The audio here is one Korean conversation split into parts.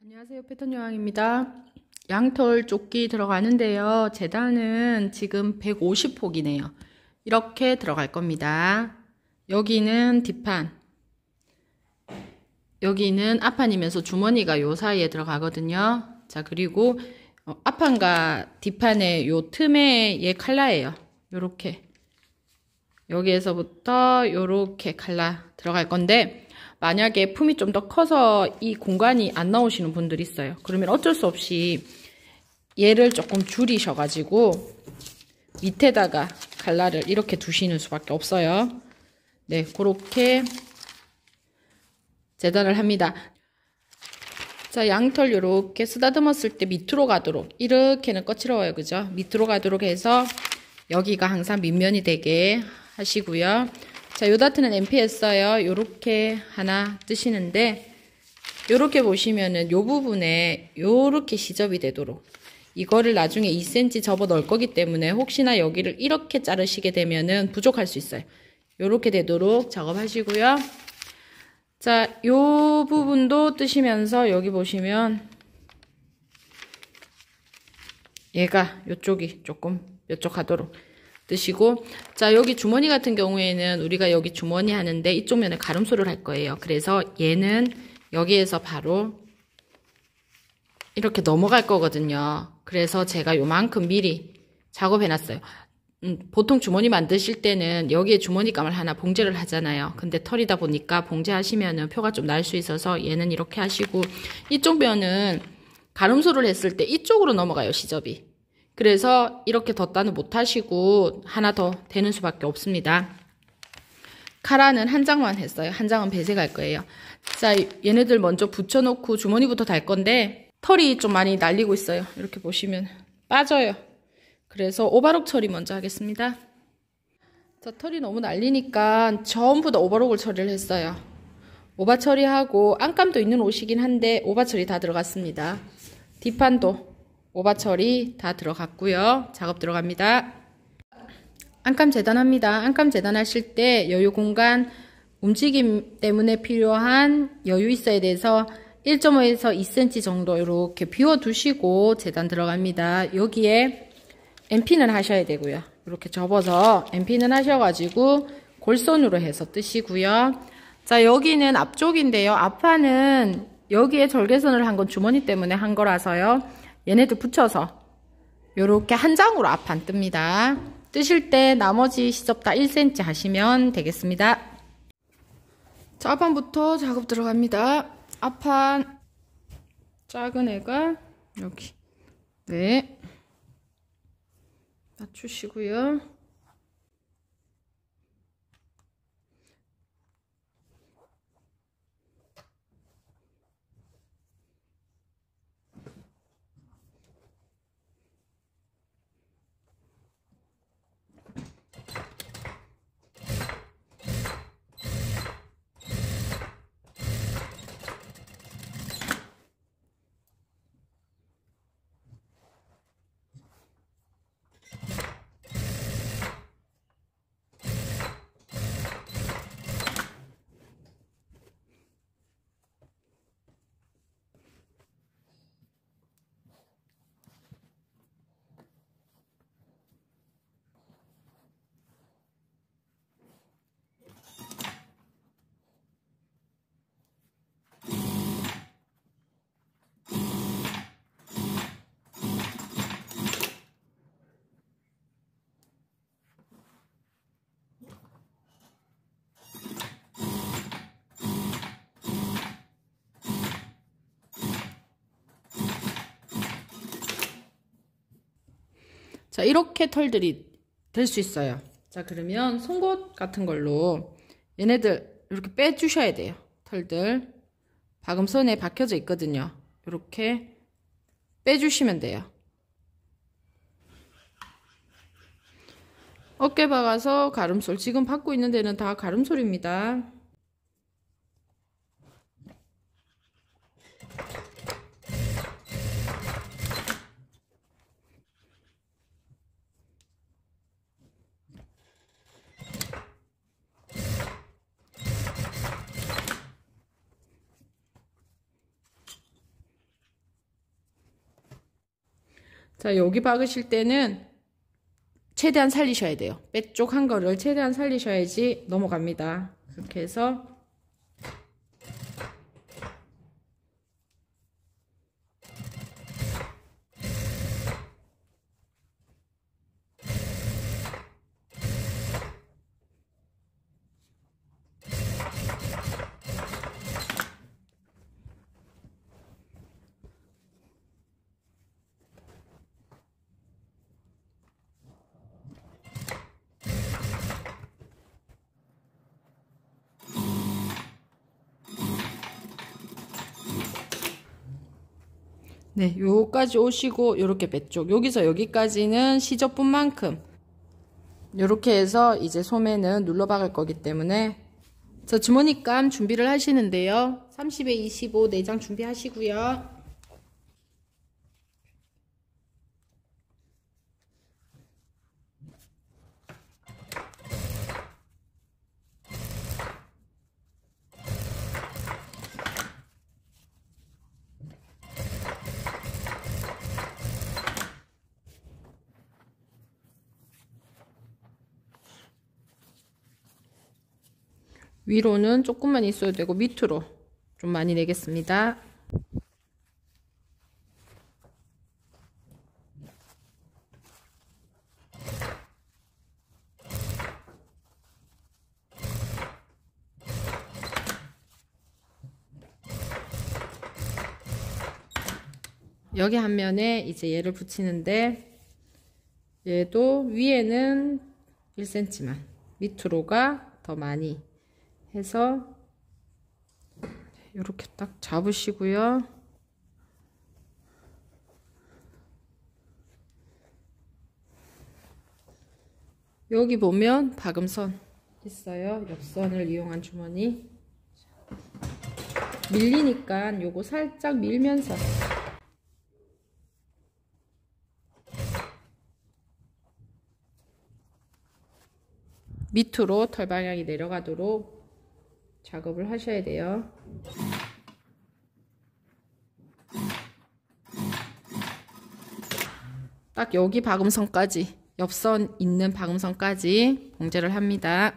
안녕하세요, 패턴 여왕입니다. 양털 조끼 들어가는데요. 재단은 지금 150폭이네요. 이렇게 들어갈 겁니다. 여기는 뒷판, 여기는 앞판이면서 주머니가 요 사이에 들어가거든요. 자, 그리고 앞판과 뒷판의 요 틈에 얘 칼라예요. 요렇게 여기에서부터 요렇게 칼라 들어갈 건데, 만약에 품이 좀 더 커서 이 공간이 안 나오시는 분들이 있어요. 그러면 어쩔 수 없이 얘를 조금 줄이셔가지고 밑에다가 칼라를 이렇게 두시는 수밖에 없어요. 네, 그렇게 재단을 합니다. 자, 양털 요렇게 쓰다듬었을 때 밑으로 가도록, 이렇게는 거칠어요, 그죠? 밑으로 가도록 해서 여기가 항상 밑면이 되게 하시고요. 자, 요 다트는 MP했어요. 요렇게 하나 뜨시는데, 요렇게 보시면은 요 부분에 요렇게 시접이 되도록, 이거를 나중에 2cm 접어 넣을 거기 때문에 혹시나 여기를 이렇게 자르시게 되면은 부족할 수 있어요. 요렇게 되도록 작업하시고요. 자, 요 부분도 뜨시면서 여기 보시면 얘가 요쪽이 조금 뾰족하도록 뜨시고, 자, 여기 주머니 같은 경우에는 우리가 여기 주머니 하는데 이쪽 면에 가름소를 할 거예요. 그래서 얘는 여기에서 바로 이렇게 넘어갈 거거든요. 그래서 제가 요만큼 미리 작업해 놨어요. 보통 주머니 만드실 때는 여기에 주머니감을 하나 봉제를 하잖아요. 근데 털이다 보니까 봉제하시면은 표가 좀 날 수 있어서 얘는 이렇게 하시고, 이쪽 면은 가름소를 했을 때 이쪽으로 넘어가요, 시접이. 그래서 이렇게 덧단을 못 하시고 하나 더 되는 수밖에 없습니다. 카라는 한 장만 했어요. 한 장은 배색할 거예요. 자, 얘네들 먼저 붙여놓고 주머니부터 달 건데, 털이 좀 많이 날리고 있어요. 이렇게 보시면 빠져요. 그래서 오버록 처리 먼저 하겠습니다. 자, 털이 너무 날리니까 전부 다 오버록을 처리를 했어요. 오버 처리하고, 안감도 있는 옷이긴 한데 오버 처리 다 들어갔습니다. 뒷판도 오버 처리 다 들어갔고요. 작업 들어갑니다. 안감 재단합니다. 안감 재단하실 때 여유 공간, 움직임 때문에 필요한 여유 있어야 돼서 1.5에서 2cm 정도 이렇게 비워두시고 재단 들어갑니다. 여기에 MP는 하셔야 되고요. 이렇게 접어서 MP는 하셔가지고 골선으로 해서 뜨시고요. 자, 여기는 앞쪽인데요. 앞판은 여기에 절개선을 한 건 주머니 때문에 한 거라서요. 얘네들 붙여서 요렇게 한 장으로 앞판 뜹니다. 뜨실 때 나머지 시접 다 1cm 하시면 되겠습니다. 자, 앞판부터 작업 들어갑니다. 앞판 작은 애가 여기, 네, 맞추시고요. 자, 이렇게 털들이 될 수 있어요. 자, 그러면 송곳 같은 걸로 얘네들 이렇게 빼주셔야 돼요. 털들 박음선에 박혀져 있거든요. 이렇게 빼주시면 돼요. 어깨 박아서 가름솔, 지금 박고 있는 데는 다 가름솔입니다. 자, 여기 박으실 때는 최대한 살리셔야 돼요. 빼쪽한 거를 최대한 살리셔야지 넘어갑니다. 이렇게 해서 네, 요까지 오시고 요렇게 빼쪽, 여기서 여기까지는 시접분만큼 요렇게 해서 이제 소매는 눌러 박을 거기 때문에 저 주머니감 준비를 하시는데요. 30에 25 내장 준비하시고요. 위로는 조금만 있어도 되고 밑으로 좀 많이 내겠습니다. 여기 한 면에 이제 얘를 붙이는데 얘도 위에는 1cm만 밑으로가 더 많이 해서 이렇게 딱 잡으시고요. 여기 보면 박음선 있어요. 옆선을 이용한 주머니. 밀리니까 요거 살짝 밀면서 밑으로 털 방향이 내려가도록 작업을 하셔야 돼요. 딱 여기 박음선까지, 옆선 있는 박음선까지 봉제를 합니다.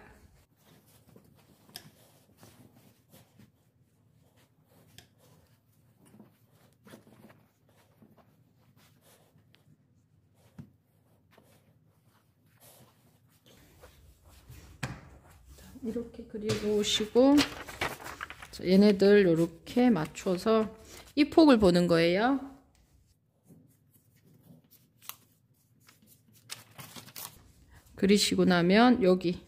이렇게 그리고 오시고 얘네들 이렇게 맞춰서 이 폭을 보는 거예요. 그리시고 나면 여기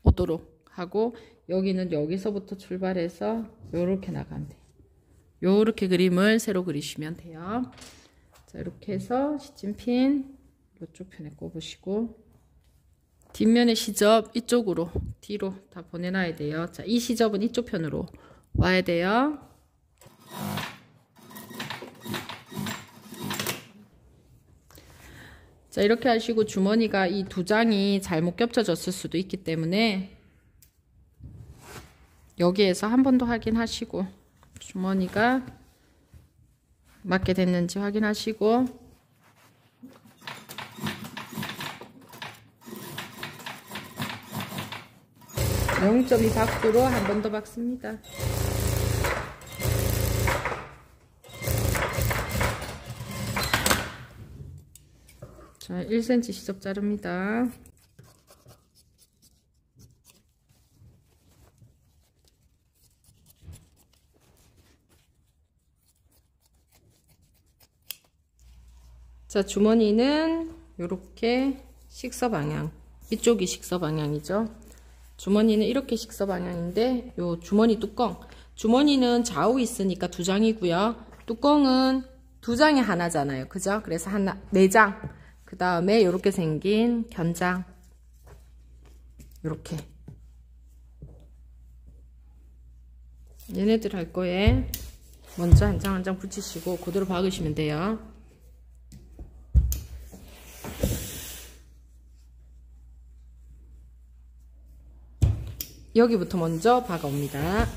오도록 하고 여기는 여기서부터 출발해서 요렇게 나가면 돼요. 요렇게 그림을 새로 그리시면 돼요. 자, 이렇게 해서 시침핀 이쪽 편에 꼽으시고 뒷면의 시접 이쪽으로 뒤로 다 보내놔야 돼요. 자, 이 시접은 이쪽 편으로 와야 돼요. 자, 이렇게 하시고 주머니가 이 두 장이 잘못 겹쳐졌을 수도 있기 때문에 여기에서 한 번 더 확인하시고 주머니가 맞게 됐는지 확인하시고 0.2 밖으로 한 번 더 박습니다. 자, 1cm 시접 자릅니다. 자, 주머니는 이렇게 식서 방향, 이쪽이 식서 방향이죠. 주머니는 이렇게 식서 방향인데 요 주머니 뚜껑, 주머니는 좌우 있으니까 두 장이고요. 뚜껑은 두 장에 하나잖아요. 그죠? 그래서 하나, 네 장. 그 다음에 이렇게 생긴 견장. 이렇게. 얘네들 할 거에 먼저 한 장 한 장 붙이시고 그대로 박으시면 돼요. 여기부터 먼저 박아옵니다.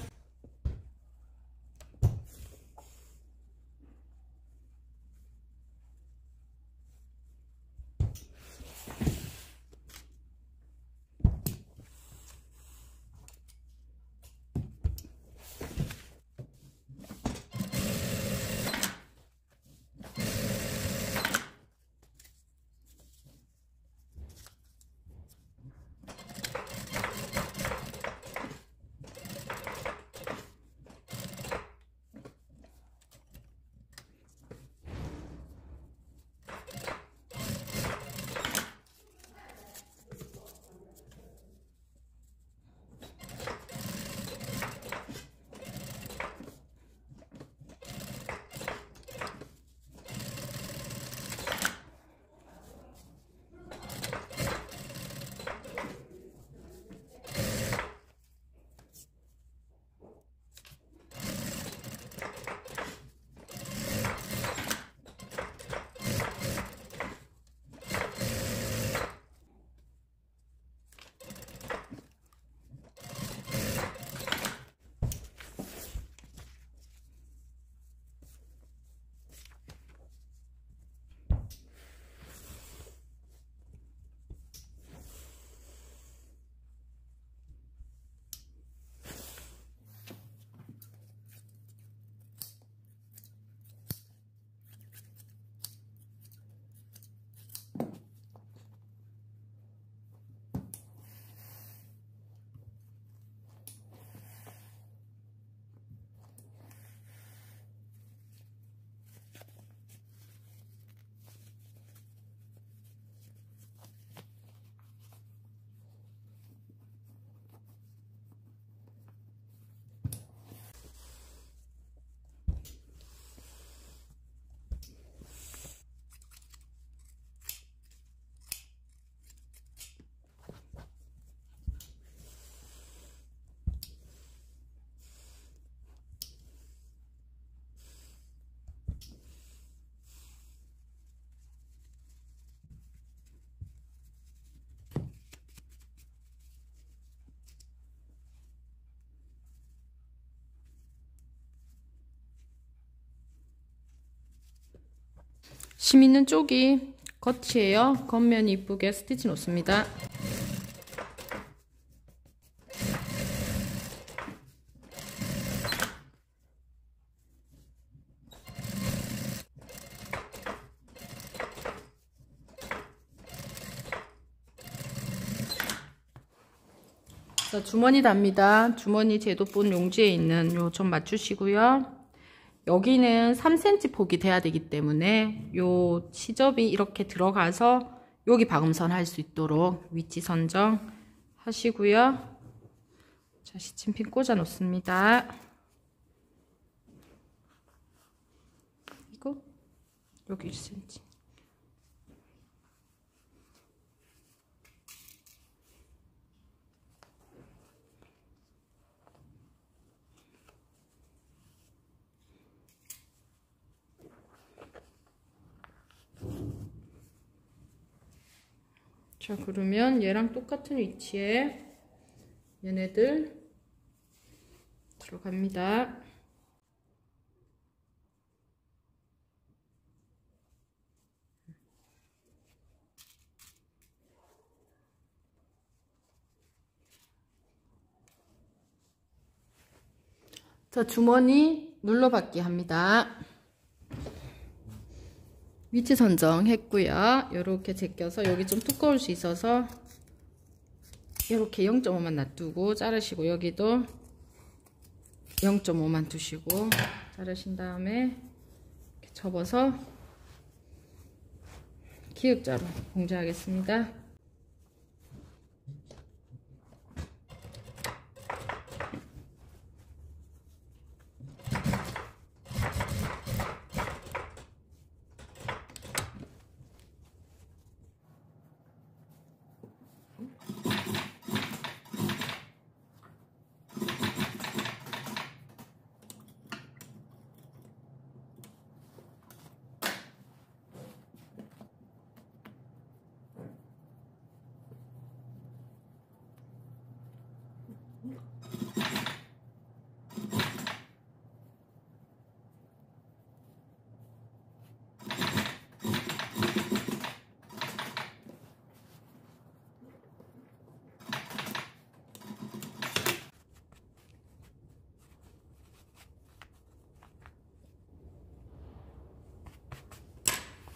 심 있는 쪽이 겉이에요. 겉면이 이쁘게 스티치 놓습니다. 자, 주머니 답니다. 주머니 제도본 용지에 있는 요 점 맞추시고요. 여기는 3cm 폭이 돼야 되기 때문에 요 시접이 이렇게 들어가서 여기 박음선 할 수 있도록 위치 선정 하시고요. 자, 시침핀 꽂아 놓습니다. 이거 여기 1cm. 자, 그러면 얘랑 똑같은 위치에 얘네들 들어갑니다. 자, 주머니 눌러받기 합니다. 위치 선정했고요. 이렇게 제껴서 여기 좀 두꺼울 수 있어서 이렇게 0.5만 놔두고 자르시고, 여기도 0.5만 두시고 자르신 다음에 이렇게 접어서 기역자로 봉제하겠습니다.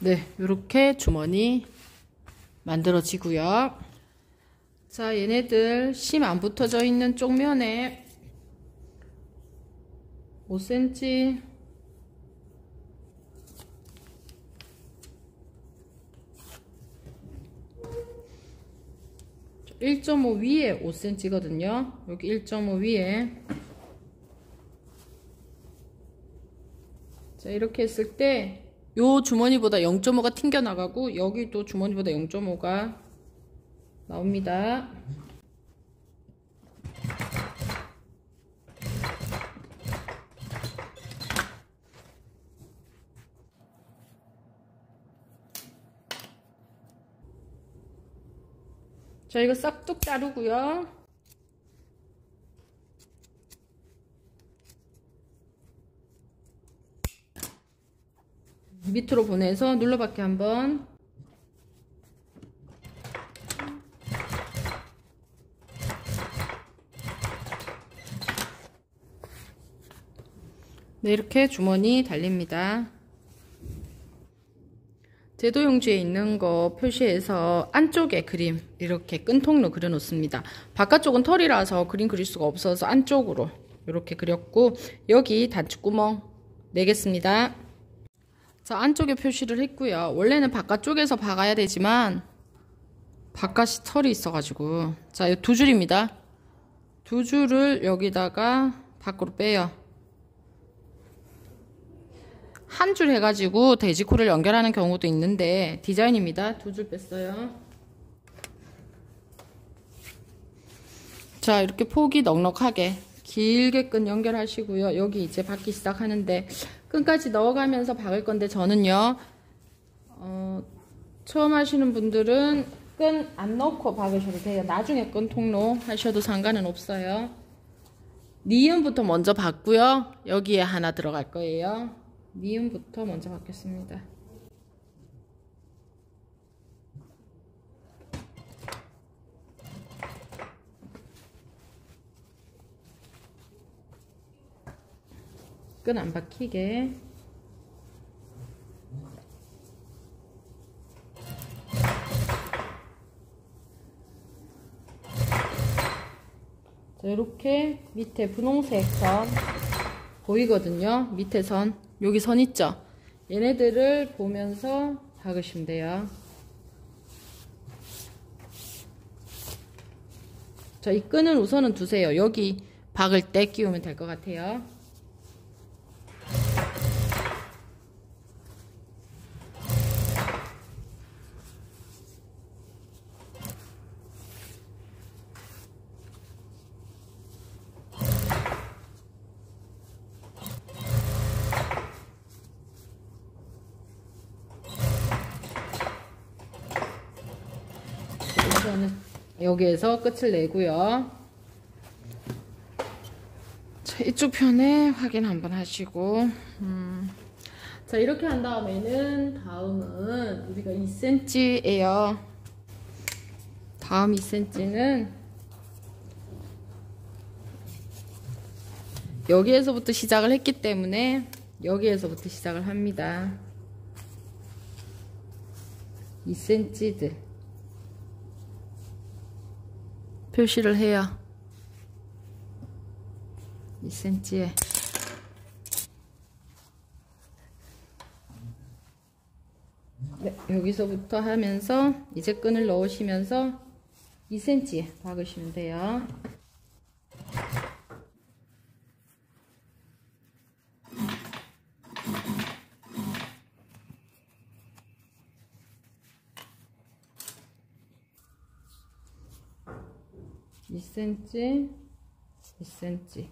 네, 이렇게 주머니 만들어지고요. 자, 얘네들 심 안 붙어져 있는 쪽면에 5cm 1.5 위에 5cm거든요. 여기 1.5 위에. 자, 이렇게 했을 때 요 주머니보다 0.5가 튕겨 나가고 여기도 주머니보다 0.5가 나옵니다. 자, 이거 싹둑 자르고요. 밑으로 보내서 눌러받기 한번. 네, 이렇게 주머니 달립니다. 제도용지에 있는 거 표시해서 안쪽에 그림 이렇게 끈통로 그려 놓습니다. 바깥쪽은 털이라서 그림 그릴 수가 없어서 안쪽으로 이렇게 그렸고, 여기 단추구멍 내겠습니다. 자, 안쪽에 표시를 했고요. 원래는 바깥쪽에서 박아야 되지만 바깥이 털이 있어가지고, 자, 이 두 줄입니다. 두 줄을 여기다가 밖으로 빼요. 한 줄 해가지고 돼지코를 연결하는 경우도 있는데 디자인입니다. 두 줄 뺐어요. 자, 이렇게 폭이 넉넉하게 길게 끈 연결하시고요. 여기 이제 박기 시작하는데 끈까지 넣어가면서 박을 건데, 저는요 처음 하시는 분들은 끈 안 넣고 박으셔도 돼요. 나중에 끈 통로 하셔도 상관은 없어요. 니은부터 먼저 박고요. 여기에 하나 들어갈 거예요. 니은부터 먼저 박겠습니다. 끈 안 박히게. 자, 이렇게 밑에 분홍색 선 보이거든요. 밑에 선, 여기 선 있죠? 얘네들을 보면서 박으시면 돼요. 자, 이 끈은 우선은 두세요. 여기 박을 때 끼우면 될 것 같아요. 우선은 여기에서 끝을 내고요. 자, 이쪽 편에 확인 한번 하시고, 자, 이렇게 한 다음에는, 다음은 우리가 2cm예요. 다음 2cm는 여기에서부터 시작을 했기 때문에 여기에서부터 시작을 합니다. 2cm들 표시를 해요. 2cm에 네, 여기서부터 하면서 이제 끈을 넣으시면서 2cm 박으시면 돼요. (2cm) 2cm.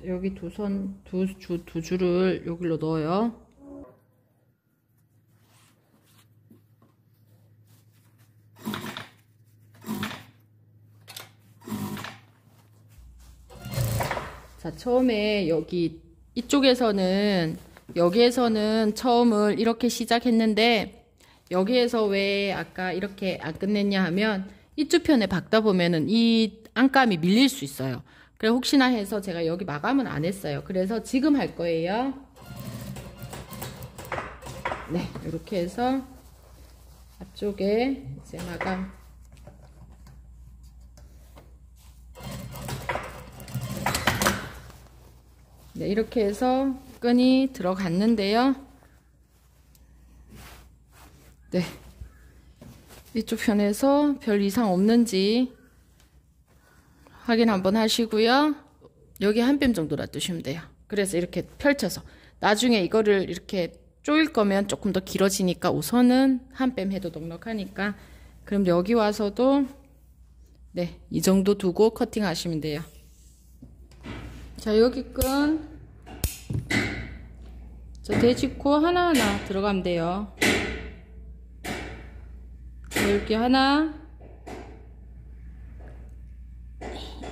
여기 두 줄을 여기로 넣어요. 자, 처음에 여기에서는 처음을 이렇게 시작했는데, 여기에서 왜 아까 이렇게 안 끝냈냐 하면, 이쪽 편에 박다 보면은 이 안감이 밀릴 수 있어요. 그래, 혹시나 해서 제가 여기 마감은 안 했어요. 그래서 지금 할 거예요. 네, 이렇게 해서 앞쪽에 이제 마감. 네, 이렇게 해서 끈이 들어갔는데요. 네, 이쪽 편에서 별 이상 없는지 확인 한번 하시고요. 여기 한 뼘 정도 놔두시면 돼요. 그래서 이렇게 펼쳐서 나중에 이거를 이렇게 조일 거면 조금 더 길어지니까 우선은 한 뼘 해도 넉넉하니까, 그럼 여기 와서도 네, 이 정도 두고 커팅 하시면 돼요. 자, 여기 끈 대짚고 하나하나 들어가면 돼요. 이렇게 하나,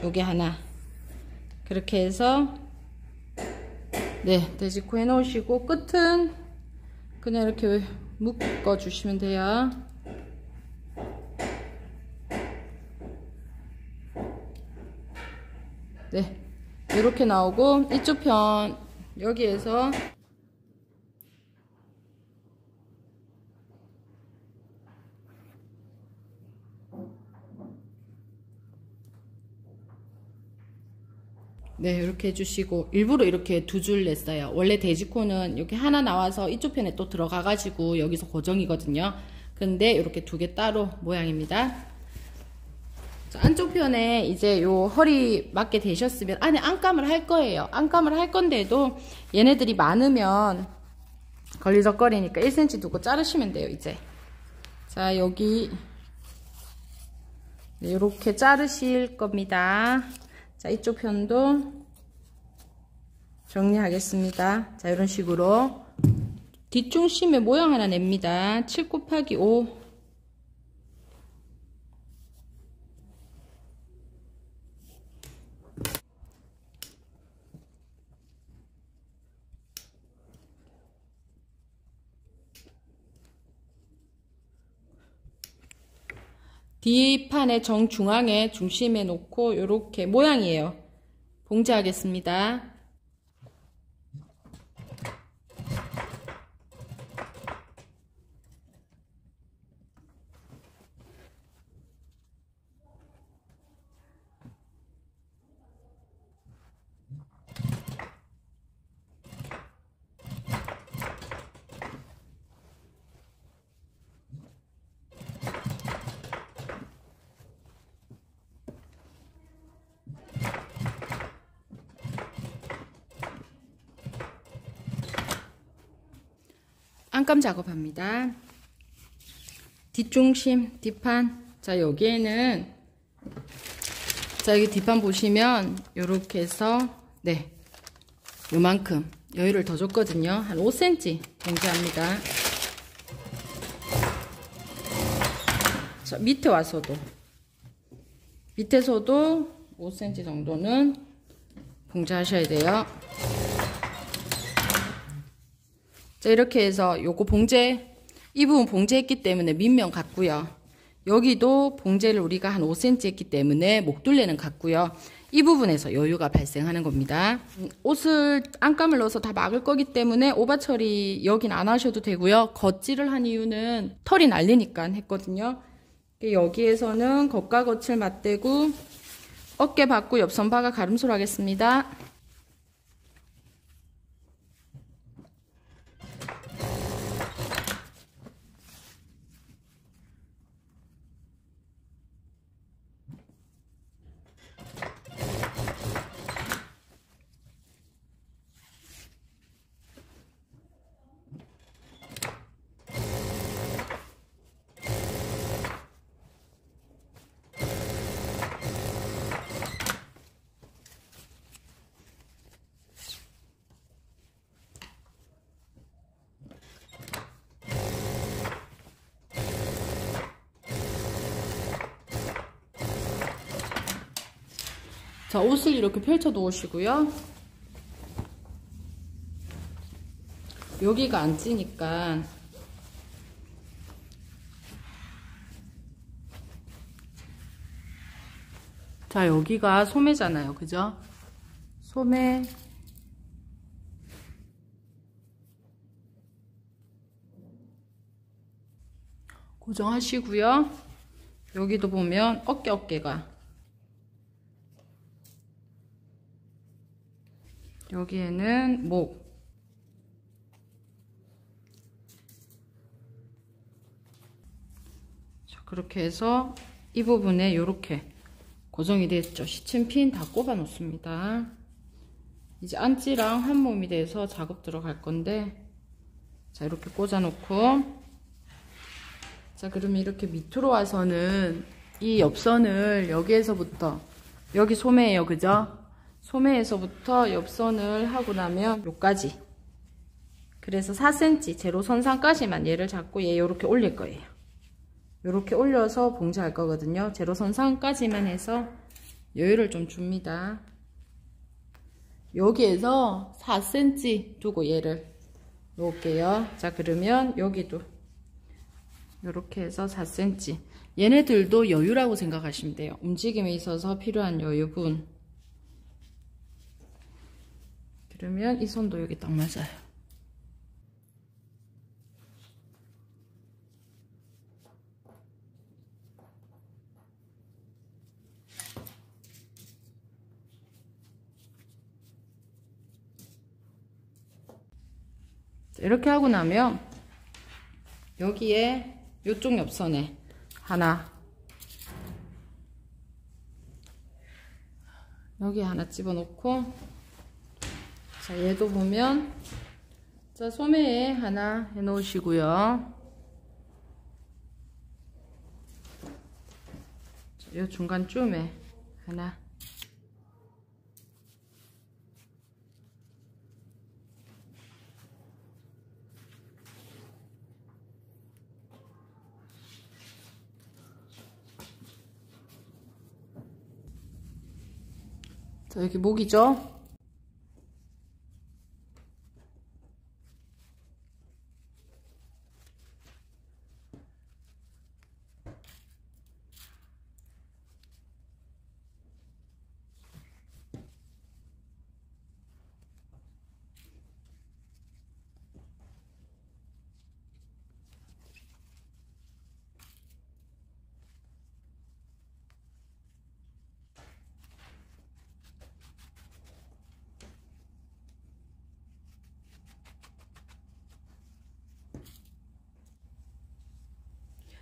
여기 하나, 그렇게 해서 네, 대짚고 해 놓으시고, 끝은 그냥 이렇게 묶어 주시면 돼요. 네, 이렇게 나오고, 이쪽 편 여기에서 네, 이렇게 해주시고, 일부러 이렇게 두 줄 냈어요. 원래 돼지코는 이렇게 하나 나와서 이쪽 편에 또 들어가가지고 여기서 고정이거든요. 근데 이렇게 두 개 따로 모양입니다. 자, 안쪽 편에 이제 요 허리 맞게 되셨으면 안에 안감을 할 거예요. 안감을 할 건데도 얘네들이 많으면 걸리적거리니까 1cm 두고 자르시면 돼요, 이제. 자, 여기 네, 이렇게 자르실 겁니다. 자, 이쪽 편도 정리하겠습니다. 자, 이런 식으로 뒷중심에 모양 하나 냅니다. 7 곱하기 5. 뒷판의 정중앙에 중심에 놓고 이렇게 모양이에요. 봉제하겠습니다. 안감 작업합니다. 뒷중심, 뒷판. 자, 여기에는, 자, 여기 뒷판 보시면, 요렇게 해서, 네, 요만큼 여유를 더 줬거든요. 한 5cm 봉제합니다. 자, 밑에 와서도, 밑에서도 5cm 정도는 봉제하셔야 돼요. 자, 이렇게 해서 요거 봉제, 이 부분 봉제했기 때문에 밑면 같고요. 여기도 봉제를 우리가 한 5cm 했기 때문에 목둘레는 같고요. 이 부분에서 여유가 발생하는 겁니다. 옷을 안감을 넣어서 다 막을 거기 때문에 오바 처리 여긴 안 하셔도 되고요. 겉질을 한 이유는 털이 날리니까 했거든요. 여기에서는 겉과 겉을 맞대고 어깨 받고 옆선 박아 가름소를 하겠습니다. 자, 옷을 이렇게 펼쳐 놓으시고요. 여기가 안 찌니까 자, 여기가 소매잖아요. 그죠? 소매 고정하시고요. 여기도 보면 어깨가 여기에는 목, 자, 그렇게 해서 이 부분에 이렇게 고정이 됐죠. 시침핀 다 꼽아 놓습니다. 이제 안지랑 한 몸이 돼서 작업 들어갈 건데, 자, 이렇게 꽂아 놓고, 자, 그러면 이렇게 밑으로 와서는 이 옆선을 여기에서부터, 여기 소매예요. 그죠? 소매에서부터 옆선을 하고 나면 요까지, 그래서 4cm 제로선상까지만 얘를 잡고 얘 요렇게 올릴 거예요. 요렇게 올려서 봉제할 거거든요. 제로선상까지만 해서 여유를 좀 줍니다. 여기에서 4cm 두고 얘를 놓을게요. 자, 그러면 여기도 요렇게 해서 4cm, 얘네들도 여유라고 생각하시면 돼요. 움직임에 있어서 필요한 여유분. 그러면 이 선도 여기 딱 맞아요. 이렇게 하고 나면 여기에 요쪽 옆선에 하나, 여기 하나 집어넣고, 자, 얘도 보면, 자, 소매에 하나 해 놓으시고요. 요 중간쯤에 하나. 자, 여기 목이죠.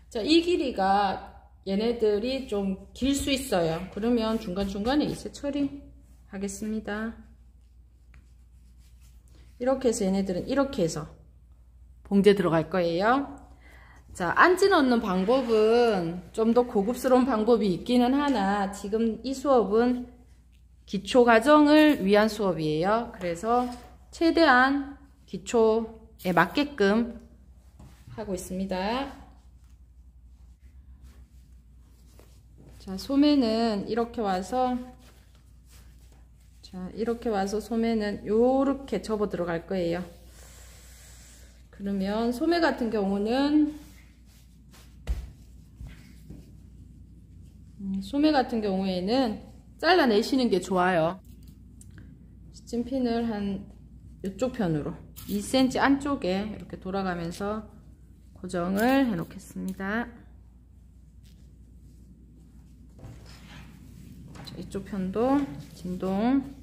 자, 이 길이가 얘네들이 좀 길 수 있어요. 그러면 중간중간에 이세 처리 하겠습니다. 이렇게 해서 얘네들은 이렇게 해서 봉제 들어갈 거예요. 자, 안지 넣는 방법은 좀 더 고급스러운 방법이 있기는 하나 지금 이 수업은 기초 과정을 위한 수업이에요. 그래서 최대한 기초에 맞게끔 하고 있습니다. 자, 소매는 이렇게 와서, 자, 이렇게 와서 소매는 요렇게 접어 들어갈 거예요. 그러면 소매 같은 경우는 소매 같은 경우에는 잘라내시는 게 좋아요. 시침핀을 한 이쪽 편으로 2cm 안쪽에 이렇게 돌아가면서 고정을 해 놓겠습니다. 자, 이쪽 편도 진동.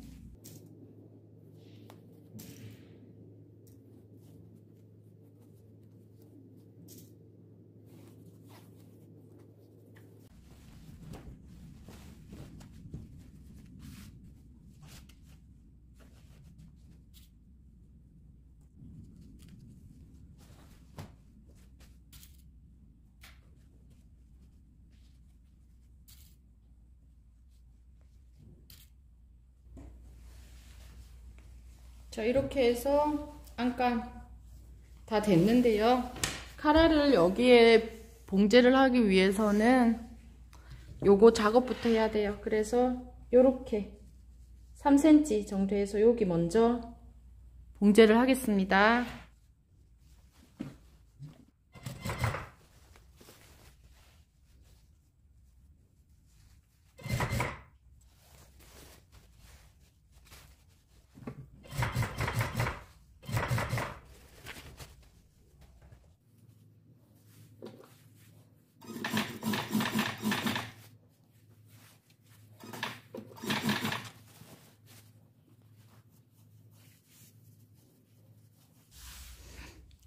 자, 이렇게 해서 안감 다 됐는데요. 카라를 여기에 봉제를 하기 위해서는 요거 작업부터 해야 돼요. 그래서 요렇게 3cm 정도 해서 여기 먼저 봉제를 하겠습니다.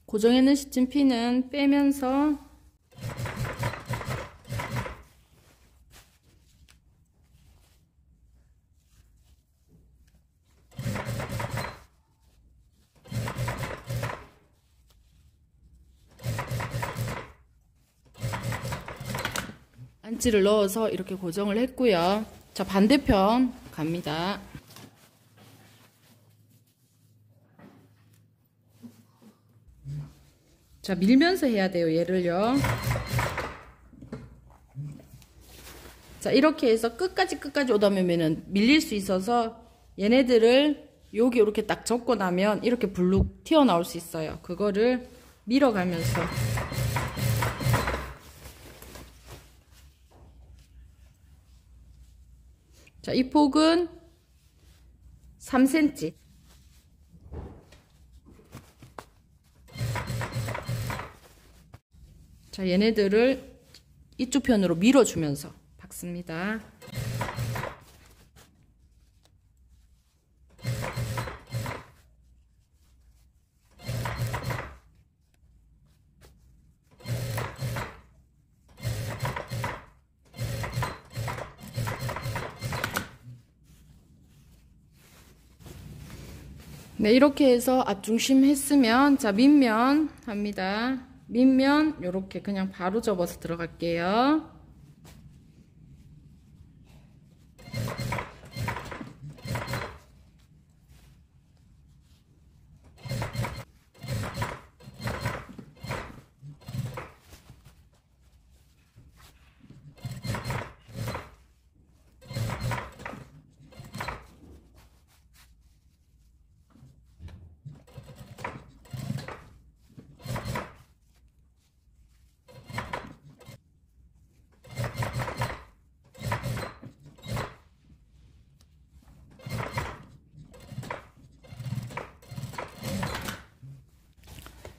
고정해놓은 시침핀은 빼면서 안치를 넣어서 이렇게 고정을 했고요. 자, 반대편 갑니다. 자, 밀면서 해야 돼요, 얘를요. 자, 이렇게 해서 끝까지 오다 보면은 밀릴 수 있어서 얘네들을 여기 이렇게 딱 접고 나면 이렇게 블룩 튀어나올 수 있어요. 그거를 밀어가면서. 자, 이 폭은 3cm. 자, 얘네들을 이쪽 편으로 밀어주면서 박습니다. 네, 이렇게 해서 앞중심 했으면, 자, 밑면 합니다. 밑면 요렇게 그냥 바로 접어서 들어갈게요.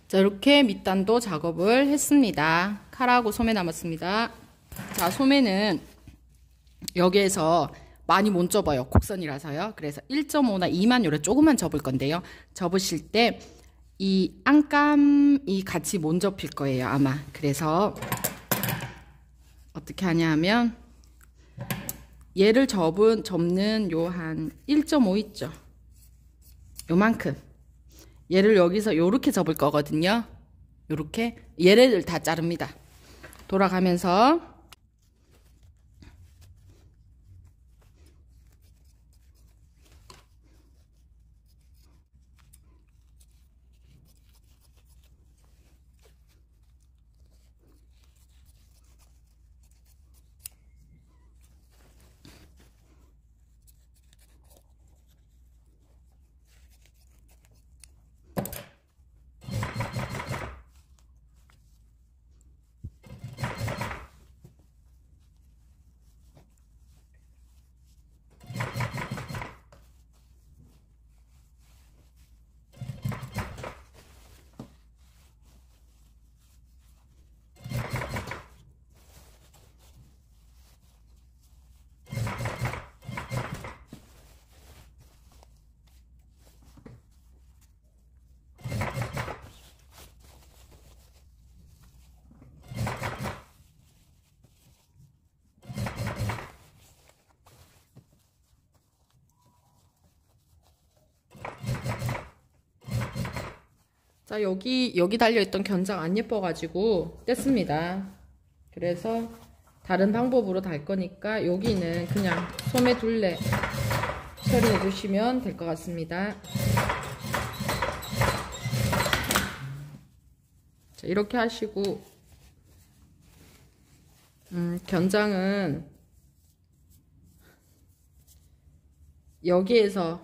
자, 이렇게 밑단도 작업을 했습니다. 칼하고 소매 남았습니다. 자, 소매는 여기에서 많이 못 접어요. 곡선이라서요. 그래서 1.5나 2만 요래 조금만 접을 건데요. 접으실 때 이 안감이 같이 못 접힐 거예요, 아마. 그래서 어떻게 하냐 하면 얘를 접는 요 한 1.5 있죠. 요만큼. 얘를 여기서 요렇게 접을 거거든요. 요렇게. 얘를 다 자릅니다. 돌아가면서 자, 여기 달려있던 견장 안 예뻐가지고 뗐습니다. 그래서 다른 방법으로 달 거니까 여기는 그냥 소매 둘레 처리해 주시면 될 것 같습니다. 자, 이렇게 하시고 견장은 여기에서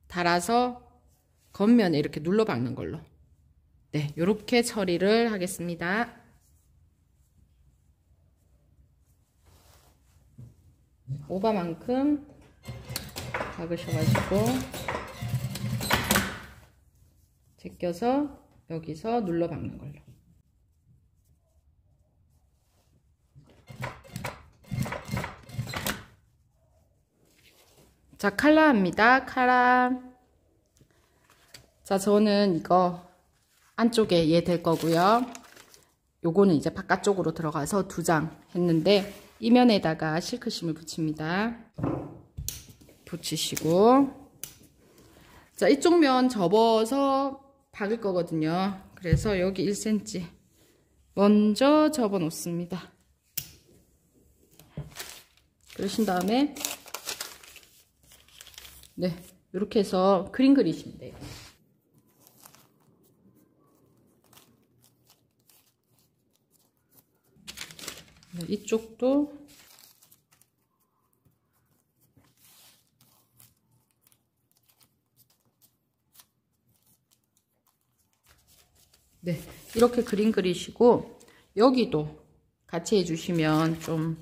달아서 겉면에 이렇게 눌러 박는 걸로, 네, 요렇게 처리를 하겠습니다. 오바만큼 박으셔가지고 제껴서 여기서 눌러 박는 걸로. 자, 칼라입니다. 칼라. 자, 저는 이거 안쪽에 얘 될 거고요. 요거는 이제 바깥쪽으로 들어가서 2장 했는데 이면에다가 실크심을 붙입니다. 붙이시고, 자, 이쪽 면 접어서 박을 거거든요. 그래서 여기 1cm 먼저 접어 놓습니다. 그러신 다음에 네, 이렇게 해서 그림 그리시면 돼요. 네, 이쪽도 네, 이렇게 그림 그리시고 여기도 같이 해주시면 좀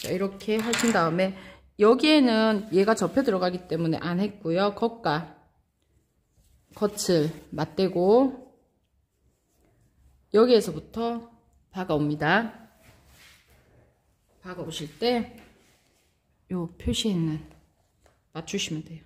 자, 이렇게 하신 다음에 여기에는 얘가 접혀 들어가기 때문에 안 했고요. 겉과 겉을 맞대고 여기에서부터 박아옵니다. 박아오실 때 요 표시에 있는 맞추시면 돼요.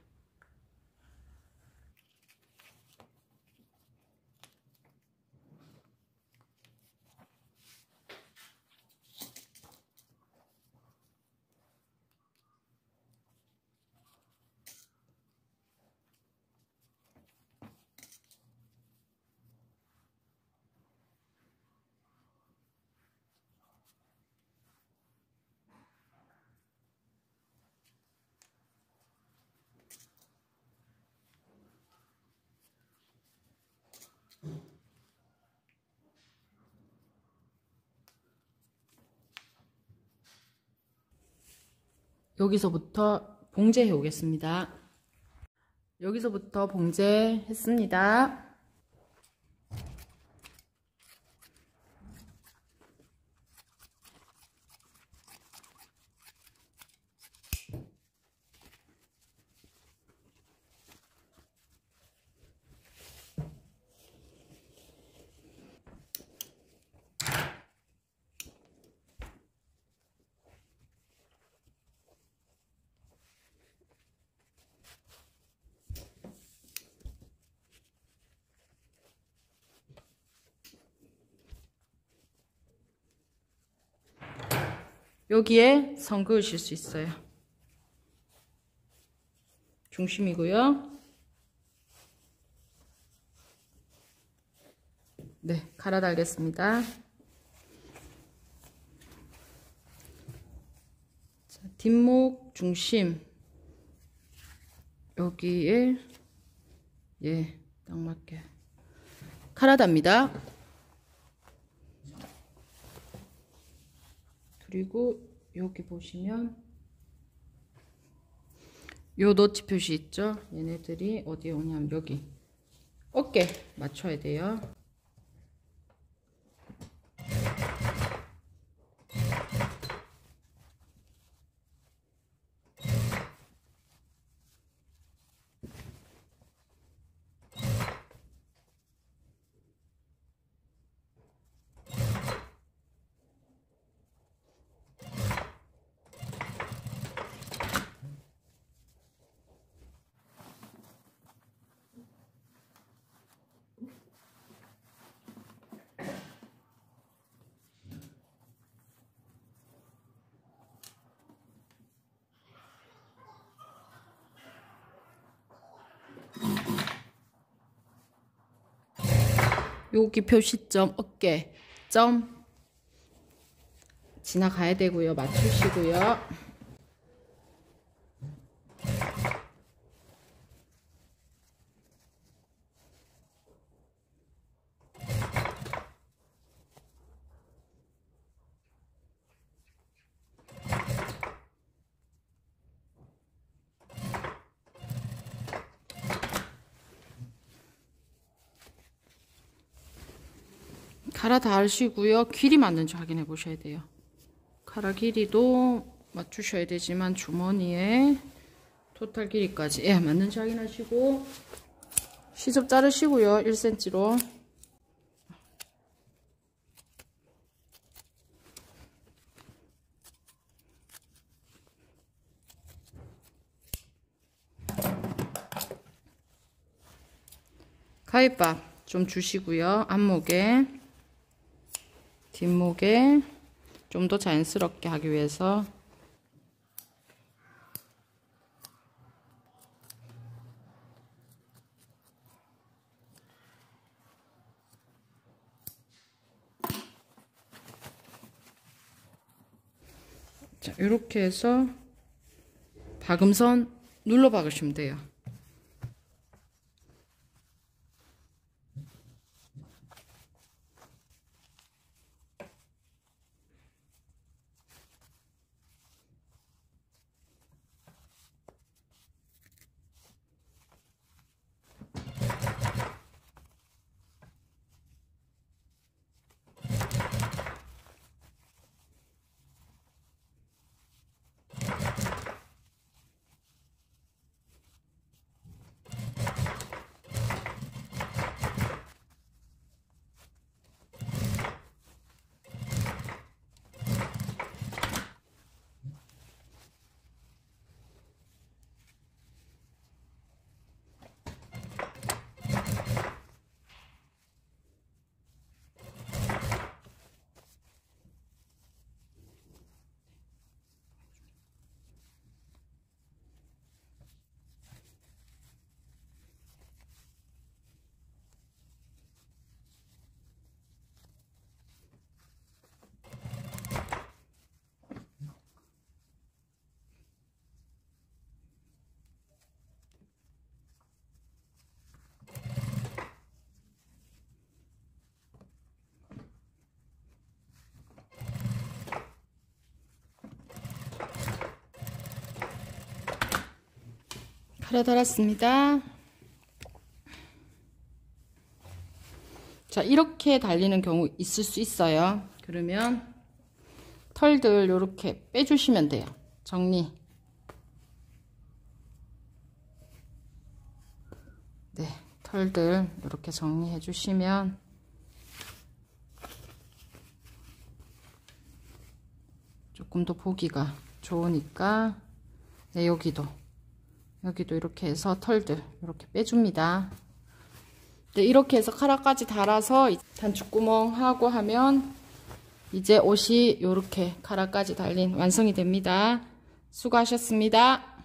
여기서부터 봉제해 오겠습니다. 여기서부터 봉제했습니다. 여기에 선 그으실 수 있어요. 중심이고요. 네, 갈아 달겠습니다. 자, 뒷목 중심 여기에 딱 맞게 갈아 답니다. 그리고 여기 보시면 요 너치 표시 있죠? 얘네들이 어디에 오냐면 여기 어깨 맞춰야 돼요. 여기 표시점 어깨 점 지나가야 되고요. 맞추시고요. 갈아 닿으시고요. 길이 맞는지 확인해 보셔야 돼요. 가라 길이도 맞추셔야 되지만 주머니에 토탈 길이까지 맞는지 확인하시고 시접 자르시고요. 1cm로 가위밥 좀 주시고요. 앞목에 뒷목에 좀 더 자연스럽게 하기 위해서 자, 이렇게 해서 박음선 눌러 박으시면 돼요. 갈아 달았습니다. 자, 이렇게 달리는 경우 있을 수 있어요. 그러면 털들 이렇게 빼주시면 돼요. 정리. 네, 털들 이렇게 정리해 주시면 조금 더 보기가 좋으니까. 네, 여기도 이렇게 해서 털들 이렇게 빼줍니다. 네, 이렇게 해서 카라까지 달아서 단축구멍 하고 하면 이제 옷이 요렇게 카라까지 달린 완성이 됩니다. 수고하셨습니다.